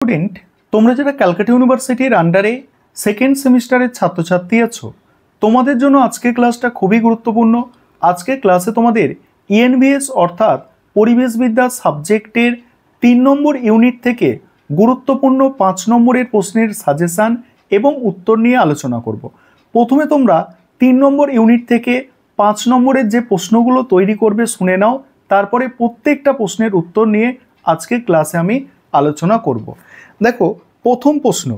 Student, তোমরা যারা ক্যালকাটা ইউনিভার্সিটির আন্ডারে সেকেন্ড সেমিস্টারের ছাত্রছাত্রী আছো, তোমাদের জন্য আজকের ক্লাসটা খুবই গুরুত্বপূর্ণ। আজকের ক্লাসে তোমাদের ইএনভিএস অর্থাৎ পরিবেশবিদ্যা সাবজেক্টের 3 নম্বর ইউনিট থেকে গুরুত্বপূর্ণ 5 নম্বরের প্রশ্নের সাজেশান এবং উত্তর নিয়ে আলোচনা করব। প্রথমে তোমরা 3 নম্বর ইউনিট থেকে 5 নম্বরের যে প্রশ্নগুলো তৈরি করবে শুনে নাও, তারপরে প্রত্যেকটা প্রশ্নের উত্তর নিয়ে আজকের ক্লাসে আমি আলোচনা করব। দেখো, প্রথম প্রশ্ন,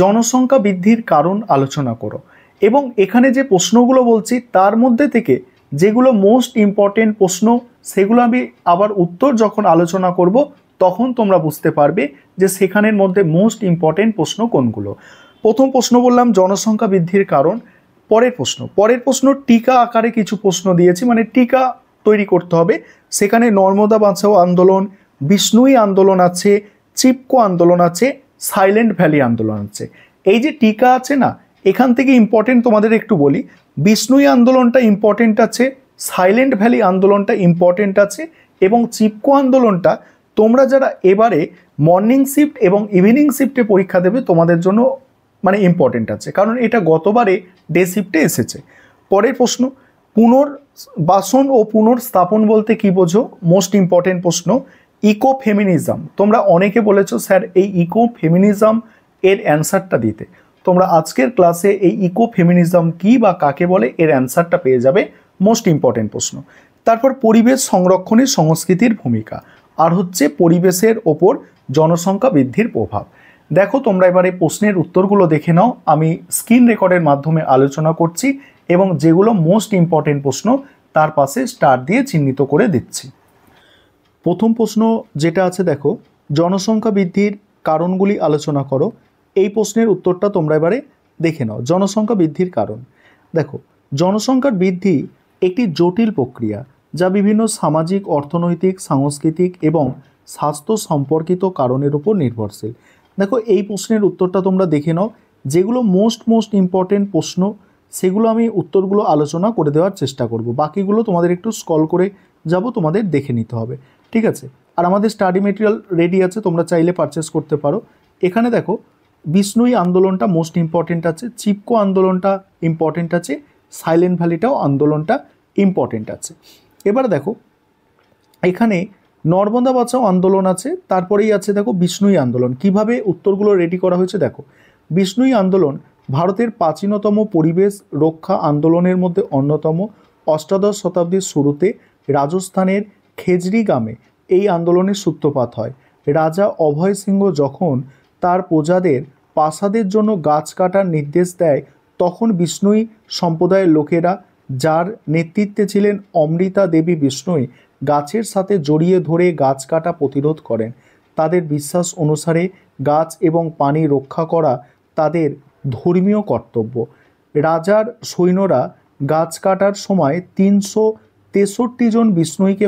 জনসংখ্যা বৃদ্ধির কারণ আলোচনা করো। এবং এখানে যে প্রশ্নগুলো বলছি তার মধ্যে থেকে যেগুলো মোস্ট ইম্পর্টেন্ট প্রশ্ন, সেগুলো আমি আবার উত্তর যখন আলোচনা করব তখন তোমরা বুঝতে পারবে যে সেখানের মধ্যে মোস্ট ইম্পর্টেন্ট প্রশ্ন কোনগুলো। প্রথম প্রশ্ন বললাম জনসংখ্যা বৃদ্ধির কারণ। পরের প্রশ্ন টিকা আকারে কিছু প্রশ্ন দিয়েছি, মানে টিকা তৈরি করতে হবে। সেখানে নর্মদা বাঁচাও আন্দোলন, বিষ্ণুই আন্দোলন আছে, চিপকো আন্দোলন আছে, সাইলেন্ট ভ্যালি আন্দোলন আছে। এই যে টিকা আছে না, এখান থেকে ইম্পর্টেন্ট তোমাদের একটু বলি। বিষ্ণুই আন্দোলনটা ইম্পর্টেন্ট আছে, সাইলেন্ট ভ্যালি আন্দোলনটা ইম্পর্টেন্ট আছে, এবং চিপকো আন্দোলনটা তোমরা যারা এবারে মর্নিং শিফট এবং ইভিনিং শিফটে পরীক্ষা দেবে তোমাদের জন্য মানে ইম্পর্টেন্ট আছে, কারণ এটা গতবারে ডে শিফটে এসেছে। পরের প্রশ্ন, পুনর্বাসন ও পুনর্স্থাপন বলতে কি বোঝো? মোস্ট ইম্পর্টেন্ট প্রশ্ন। ইকো ফেমিনিজম, তোমরা অনেকে বলেছো স্যার এই ইকো ফেমিনিজম এর অ্যান্সারটা দিতে। তোমরা আজকের ক্লাসে এই ইকো ফেমিনিজম কি বা কাকে বলে এর অ্যান্সারটা পেয়ে যাবে, মোস্ট ইম্পর্টেন্ট প্রশ্ন। তারপর পরিবেশ সংরক্ষণে সংস্কৃতির ভূমিকা, আর হচ্ছে পরিবেশের ওপর জনসংখ্যা বৃদ্ধির প্রভাব। দেখো, তোমরা এবারে প্রশ্নের উত্তরগুলো দেখে নাও। আমি স্ক্রিন রেকর্ডের মাধ্যমে আলোচনা করছি এবং যেগুলো মোস্ট ইম্পর্টেন্ট প্রশ্ন তার পাশে স্টার দিয়ে চিহ্নিত করে দিচ্ছি। প্রথম প্রশ্ন যেটা আছে, দেখো, জনসংখ্যা বৃদ্ধির কারণগুলি আলোচনা করো। এই প্রশ্নের উত্তরটা তোমরা এবারে দেখে নাও। জনসংখ্যা বৃদ্ধির কারণ, দেখো, জনসংখ্যার বৃদ্ধি একটি জটিল প্রক্রিয়া যা বিভিন্ন সামাজিক, অর্থনৈতিক, সাংস্কৃতিক এবং স্বাস্থ্য সম্পর্কিত কারণের উপর নির্ভরশীল। দেখো, এই প্রশ্নের উত্তরটা তোমরা দেখে নাও। যেগুলো মোস্ট ইম্পর্টেন্ট প্রশ্ন সেগুলো আমি উত্তরগুলো আলোচনা করে দেওয়ার চেষ্টা করব, বাকিগুলো তোমাদের একটু স্ক্রল করে যাব, তোমাদের দেখে নিতে হবে, ঠিক আছে? আর আমাদের স্টাডি মেটেরিয়াল রেডি আছে, তোমরা চাইলে পারচেস করতে পারো। এখানে দেখো, বিষ্ণুই আন্দোলনটা মোস্ট ইম্পর্টেন্ট আছে, চিপকো আন্দোলনটা ইম্পর্টেন্ট আছে, সাইলেন্ট ভ্যালিটাও আন্দোলনটা ইম্পর্টেন্ট আছে। এবার দেখো, এখানে নর্মদা বাঁচাও আন্দোলন আছে, তারপরেই আছে দেখো বিষ্ণুই আন্দোলন। কিভাবে উত্তরগুলো রেডি করা হয়েছে দেখো। বিষ্ণুই আন্দোলন ভারতের প্রাচীনতম পরিবেশ রক্ষা আন্দোলনের মধ্যে অন্যতম। অষ্টাদশ শতাব্দীর শুরুতে রাজস্থানের খেজরি গ্রামে এই আন্দোলনের সূত্রপাত হয়। রাজা অভয় সিংহ যখন তার প্রজাদের প্রাসাদের জন্য গাছ কাটার নির্দেশ দেয়, তখন বিষ্ণুই সম্প্রদায়ের লোকেরা, যার নেতৃত্বে ছিলেন অমৃতা দেবী বিষ্ণুই, গাছের সাথে জড়িয়ে ধরে গাছ কাটা প্রতিরোধ করেন। তাদের বিশ্বাস অনুসারে গাছ এবং পানি রক্ষা করা তাদের ধর্মীয় কর্তব্য। রাজার সৈন্যরা গাছ কাটার সময় 363 জন বিষ্ণুইকে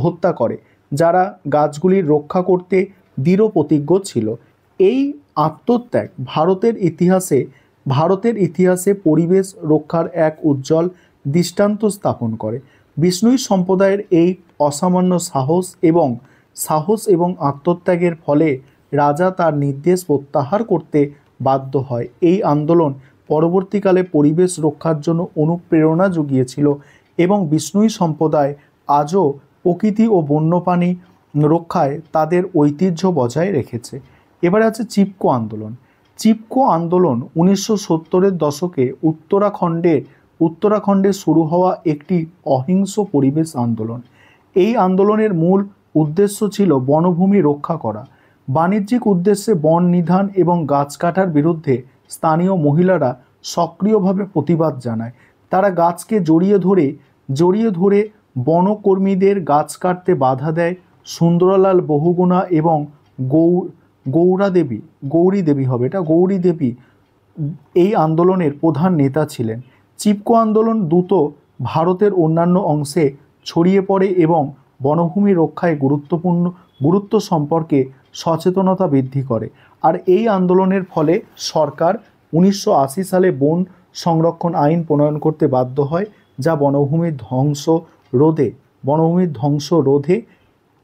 হত্যা করে, যারা গাছগুলির রক্ষা করতে দৃঢ় প্রতিজ্ঞ ছিল। এই আত্মত্যাগ ভারতের ইতিহাসে পরিবেশ রক্ষার এক উজ্জ্বল দৃষ্টান্ত স্থাপন করে। বিষ্ণুই সম্প্রদায়ের এই অসামান্য সাহস এবং আত্মত্যাগের ফলে রাজা তার নির্দেশ প্রত্যাহার করতে বাধ্য হয়। এই আন্দোলন পরবর্তীকালে পরিবেশ রক্ষার জন্য অনুপ্রেরণা জুগিয়েছিল এবং বিষ্ণুই সম্প্রদায় আজও প্রকৃতি ও বন্যপ্রাণী রক্ষায় তাদের ঐতিহ্য বজায় রেখেছে। এবারে আছে চিপকো আন্দোলন। চিপকো আন্দোলন 1970-এর দশকে উত্তরাখণ্ডে শুরু হওয়া একটি অহিংস পরিবেশ আন্দোলন। এই আন্দোলনের মূল উদ্দেশ্য ছিল বনভূমি রক্ষা করা। বাণিজ্যিক উদ্দেশ্যে বন নিধন এবং গাছ কাটার বিরুদ্ধে স্থানীয় মহিলারা সক্রিয়ভাবে প্রতিবাদ জানায়। তারা গাছকে জড়িয়ে ধরে বনকর্মীদের গাছ কাটতে বাধা দেয়। সুন্দরলাল বহুগুণা এবং গৌরী দেবী এই আন্দোলনের প্রধান নেতা ছিলেন। চিপকো আন্দোলন দ্রুত ভারতের অন্যান্য অংশে ছড়িয়ে পড়ে এবং বনভূমি রক্ষায় গুরুত্ব সম্পর্কে সচেতনতা বৃদ্ধি করে। আর এই আন্দোলনের ফলে সরকার 1980 সালে বন সংরক্ষণ আইন প্রণয়ন করতে বাধ্য হয়, যা বনভূমির ধ্বংস রোধে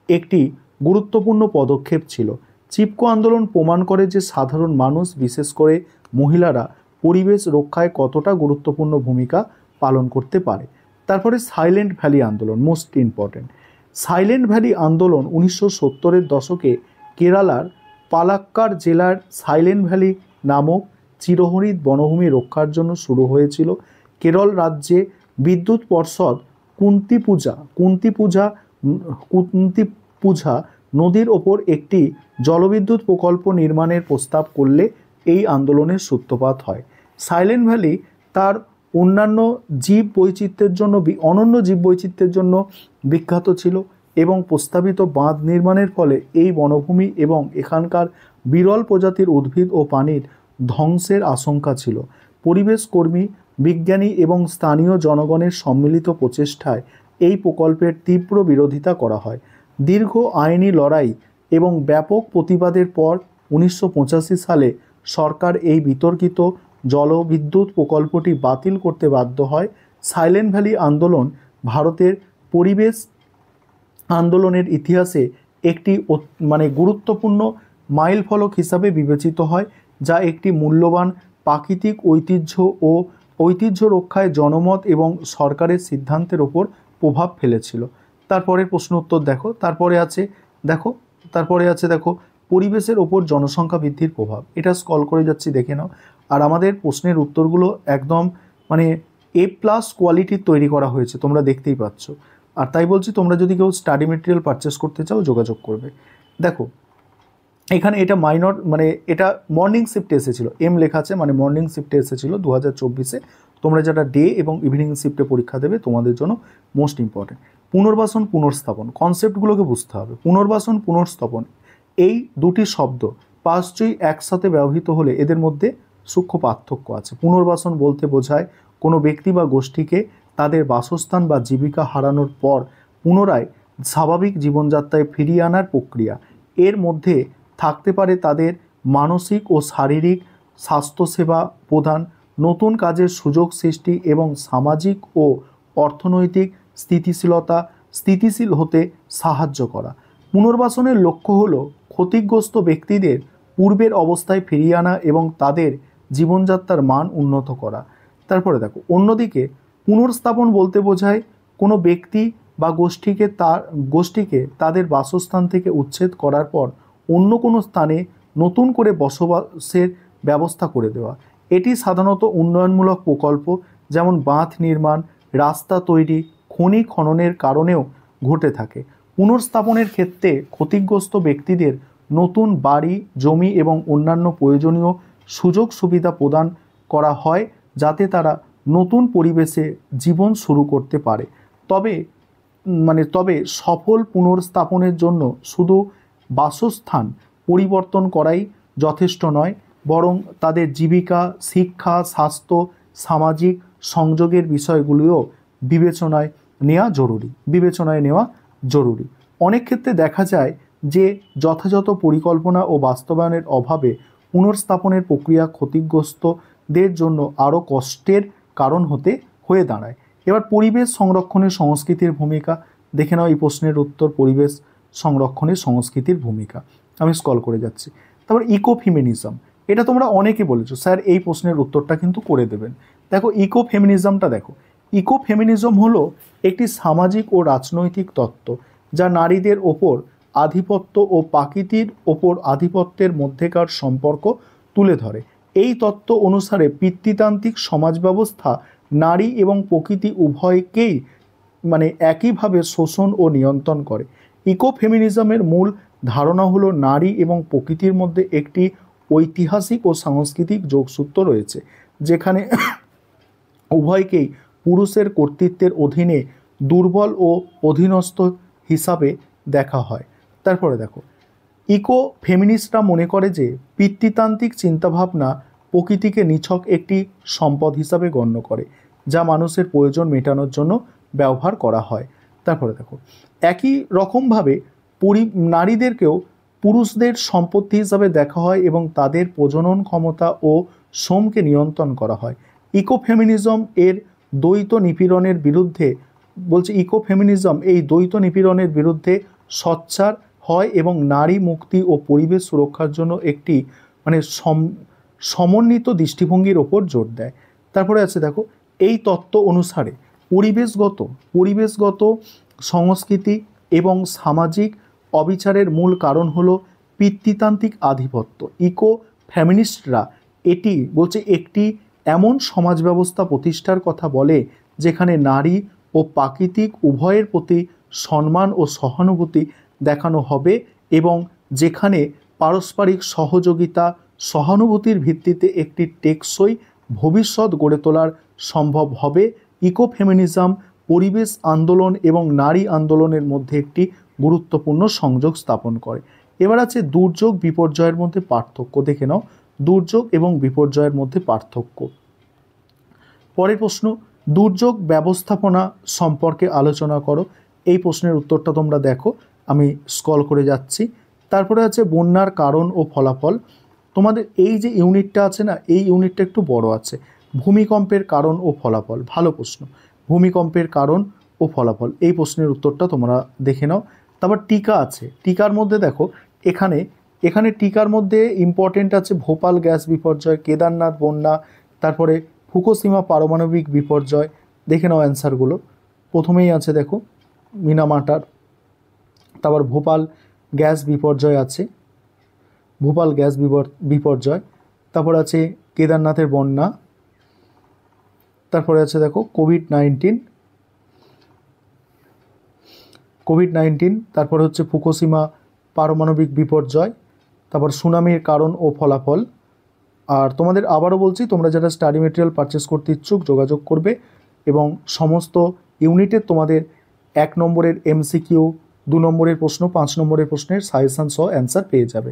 একটি গুরুত্বপূর্ণ পদক্ষেপ ছিল। চিপকো আন্দোলন প্রমাণ করে যে সাধারণ মানুষ, বিশেষ করে মহিলারা পরিবেশ রক্ষায় কতটা গুরুত্বপূর্ণ ভূমিকা পালন করতে পারে। তারপরে সাইলেন্ট ভ্যালি আন্দোলন, মোস্ট ইম্পর্টেন্ট। সাইলেন্ট ভ্যালি আন্দোলন 1970-এর দশকে কেরালার পালাক্কাড় জেলার সাইলেন্ট ভ্যালি নামক চিরহরিৎ বনভূমি রক্ষার জন্য শুরু হয়েছিল। কেরল রাজ্যে বিদ্যুৎ পর্ষদ কুন্তিপুজা নদীর ওপর একটি জলবিদ্যুৎ প্রকল্প নির্মাণের প্রস্তাব করলে এই আন্দোলনের সূত্রপাত হয়। সাইলেন্ট ভ্যালি তার অনন্য জীববৈচিত্র্যের জন্য বিখ্যাত ছিল এবং প্রস্তাবিত বাঁধ নির্মাণের ফলে এই বনভূমি এবং এখানকার বিরল প্রজাতির উদ্ভিদ ও প্রাণীর ধ্বংসের আশঙ্কা ছিল। পরিবেশ কর্মী, বিজ্ঞানী এবং স্থানীয় জনগণের সম্মিলিত প্রচেষ্টায় এই প্রকল্পের তীব্র বিরোধিতা করা হয়। দীর্ঘ আইনি লড়াই এবং ব্যাপক প্রতিবাদের পর 1985 সালে সরকার এই বিতর্কিত জলবিদ্যুৎ প্রকল্পটি বাতিল করতে বাধ্য হয়। সাইলেন্ট ভ্যালি আন্দোলন ভারতের পরিবেশ আন্দোলনের ইতিহাসে একটি গুরুত্বপূর্ণ মাইলফলক হিসাবে বিবেচিত হয়, যা একটি মূল্যবান প্রাকৃতিক ঐতিহ্য রক্ষায় জনমত এবং সরকারের সিদ্ধান্তের ওপর প্রভাব ফেলেছিল। তারপরের প্রশ্ন উত্তর দেখো। তারপরে আছে দেখো পরিবেশের ওপর জনসংখ্যা বৃদ্ধির প্রভাব। এটা স্ক্রল করে যাচ্ছি, দেখে নাও। আর আমাদের প্রশ্নের উত্তরগুলো একদম A+ কোয়ালিটির তৈরি করা হয়েছে, তোমরা দেখতেই পাচ্ছ। আর তাই বলছি, তোমরা যদি কেউ স্টাডি মেটেরিয়াল পারচেস করতে চাও যোগাযোগ করবে। দেখো এখানে এটা এটা মর্নিং শিফটে এসেছিলো, লেখা আছে, মর্নিং শিফটে এসেছিলো 2024-এ। তোমরা যারা ডে এবং ইভিনিং শিফটে পরীক্ষা দেবে তোমাদের জন্য মোস্ট ইম্পর্টেন্ট। পুনর্বাসন, পুনর্স্থাপন, কনসেপ্টগুলোকে বুঝতে হবে। পুনর্বাসন, পুনর্স্থাপন এই দুটি শব্দ পাঁচটি একসাথে ব্যবহৃত হলে এদের মধ্যে সূক্ষ্ম পার্থক্য আছে। পুনর্বাসন বলতে বোঝায় কোনো ব্যক্তি বা গোষ্ঠীকে তাদের বাসস্থান বা জীবিকা হারানোর পর পুনরায় স্বাভাবিক জীবনযাত্রায় ফিরিয়ে আনার প্রক্রিয়া। এর মধ্যে থাকতে পারে তাদের মানসিক ও শারীরিক স্বাস্থ্যসেবা প্রদান, নতুন কাজের সুযোগ সৃষ্টি এবং সামাজিক ও অর্থনৈতিক স্থিতিশীল হতে সাহায্য করা। পুনর্বাসনের লক্ষ্য হল ক্ষতিগ্রস্ত ব্যক্তিদের পূর্বের অবস্থায় ফিরিয়ে আনা এবং তাদের জীবনযাত্রার মান উন্নত করা। তারপরে দেখো, অন্যদিকে পুনর্স্থাপন বলতে বোঝায় কোনো ব্যক্তি বা গোষ্ঠীকে তাদের বাসস্থান থেকে উচ্ছেদ করার পর অন্য কোনো স্থানে নতুন করে বসবাসের ব্যবস্থা করে দেওয়া। এটি সাধারণত উন্নয়নমূলক প্রকল্প, যেমন বাঁধ নির্মাণ, রাস্তা তৈরি, খনি খননের কারণেও ঘটে থাকে। পুনর্স্থাপনের ক্ষেত্রে ক্ষতিগ্রস্ত ব্যক্তিদের নতুন বাড়ি, জমি এবং অন্যান্য প্রয়োজনীয় সুযোগ সুবিধা প্রদান করা হয় যাতে তারা নতুন পরিবেশে জীবন শুরু করতে পারে। তবে সফল পুনর্স্থাপনের জন্য শুধু বাসস্থান পরিবর্তন করাই যথেষ্ট নয়, বরং তাদের জীবিকা, শিক্ষা, স্বাস্থ্য, সামাজিক সংযোগের বিষয়গুলিও বিবেচনায় নেওয়া জরুরি। অনেক ক্ষেত্রে দেখা যায় যে যথাযথ পরিকল্পনা ও বাস্তবায়নের অভাবে পুনর্স্থাপনের প্রক্রিয়া ক্ষতিগ্রস্তদের জন্য আরও কষ্টের কারণ হয়ে দাঁড়ায়। এবার পরিবেশ সংরক্ষণের সংস্কৃতির ভূমিকা দেখে নাও। এই প্রশ্নের উত্তর পরিবেশ সংরক্ষণের সংস্কৃতির ভূমিকা। আমি স্ক্রল করে যাচ্ছি। তারপর ইকোফেমিনিজম, এটা তোমরা অনেকে বলেছো স্যার এই প্রশ্নের উত্তরটা কিন্তু করে দেবেন। দেখো ইকোফেমিনিজমটা দেখো। ইকোফেমিনিজম হলো একটি সামাজিক ও রাজনৈতিক তত্ত্ব যা নারীদের ওপর আধিপত্য ও প্রকৃতির ওপর আধিপত্যের মধ্যেকার সম্পর্ক তুলে ধরে। এই তত্ত্ব অনুসারে পিতৃতান্ত্রিক সমাজ ব্যবস্থা নারী এবং প্রকৃতি উভয়কেই একইভাবে শোষণ ও নিয়ন্ত্রণ করে। ইকোফেমিনিজমের মূল ধারণা হলো নারী এবং প্রকৃতির মধ্যে একটি ঐতিহাসিক ও সাংস্কৃতিক যোগসূত্র রয়েছে, যেখানে উভয়কেই পুরুষের কর্তৃত্বের অধীনে দুর্বল ও অধীনস্থ হিসাবে দেখা হয়। তারপরে দেখো, ইকোফেমিনিস্টরা মনে করে যে পিতৃতান্ত্রিক চিন্তাভাবনা প্রকৃতিকে নিছক একটি সম্পদ হিসাবে গণ্য করে, যা মানুষের প্রয়োজন মেটানোর জন্য ব্যবহার করা হয়। তারপরে দেখো, একই রকমভাবে নারীদেরকেও পুরুষদের সম্পত্তি হিসাবে দেখা হয় এবং তাদের প্রজনন ক্ষমতা ও শ্রমকে নিয়ন্ত্রণ করা হয়। ইকোফেমিনিজম এই দ্বৈত নিপীড়নের বিরুদ্ধে সোচ্চার হয় এবং নারী মুক্তি ও পরিবেশ সুরক্ষার জন্য একটি মানে সমন্বিত দৃষ্টিভঙ্গির ওপর জোর দেয়। তারপরে আছে দেখো, এই তত্ত্ব অনুসারে পরিবেশগত সংস্কৃতি এবং সামাজিক অবিচারের মূল কারণ হলো পিতৃতান্ত্রিক আধিপত্য। ইকো ফেমিনিস্টরা এটি বলছে একটি এমন সমাজ ব্যবস্থা প্রতিষ্ঠার কথা বলে যেখানে নারী ও প্রাকৃতিক উভয়ের প্রতি সম্মান ও সহানুভূতি দেখানো হবে এবং যেখানে পারস্পরিক সহযোগিতা সহানুভূতির ভিত্তিতে একটি টেকসই ভবিষ্যৎ গড়ে তোলার সম্ভব হবে। ইকোফেমিনিজম পরিবেশ আন্দোলন এবং নারী আন্দোলনের মধ্যে একটি গুরুত্বপূর্ণ সংযোগ স্থাপন করে। এবার আছে দুর্যোগ বিপর্যয়ের মধ্যে পার্থক্য। দেখে নাও দুর্যোগ এবং বিপর্যয়ের মধ্যে পার্থক্য। পরের প্রশ্ন, দুর্যোগ ব্যবস্থাপনা সম্পর্কে আলোচনা করো। এই প্রশ্নের উত্তরটা তোমরা দেখো, আমি স্ক্রল করে যাচ্ছি। তারপরে আছে বন্যার কারণ ও ফলাফল। তোমাদের এই যে ইউনিটটা আছে না, এই ইউনিটটা একটু বড় আছে। ভূমিকম্পের কারণ ও ফলাফল, ভালো প্রশ্ন। ভূমিকম্পের কারণ ও ফলাফল, এই প্রশ্নের উত্তরটা তোমরা দেখে নাও। তারপর টিকা আছে, টিকার মধ্যে দেখো এখানে টিকার মধ্যে ইম্পর্টেন্ট আছে ভোপাল গ্যাস বিপর্যয়, কেদারনাথ বন্যা, তারপরে ফুকুশিমা পারমাণবিক বিপর্যয়। দেখে নাও অ্যান্সারগুলো। প্রথমেই আছে দেখো মিনামাটার, তারপর ভোপাল গ্যাস বিপর্যয় আছে, ভোপাল গ্যাস বিপর্যয়। তারপর আছে কেদারনাথের বন্যা। তারপরে আছে দেখো কোভিড-19, তারপরে হচ্ছে ফুকুশিমা পারমাণবিক বিপর্যয়, তারপর সুনামির কারণ ও ফলাফল। আর তোমাদের আবারও বলছি, তোমরা যারা স্টাডি মেটেরিয়াল পারচেস করতে ইচ্ছুক যোগাযোগ করবে এবং সমস্ত ইউনিটের তোমাদের 1 নম্বরের MCQ, 2 নম্বরের প্রশ্ন, 5 নম্বরের প্রশ্নের সাজেশন সহ অ্যান্সার পেয়ে যাবে।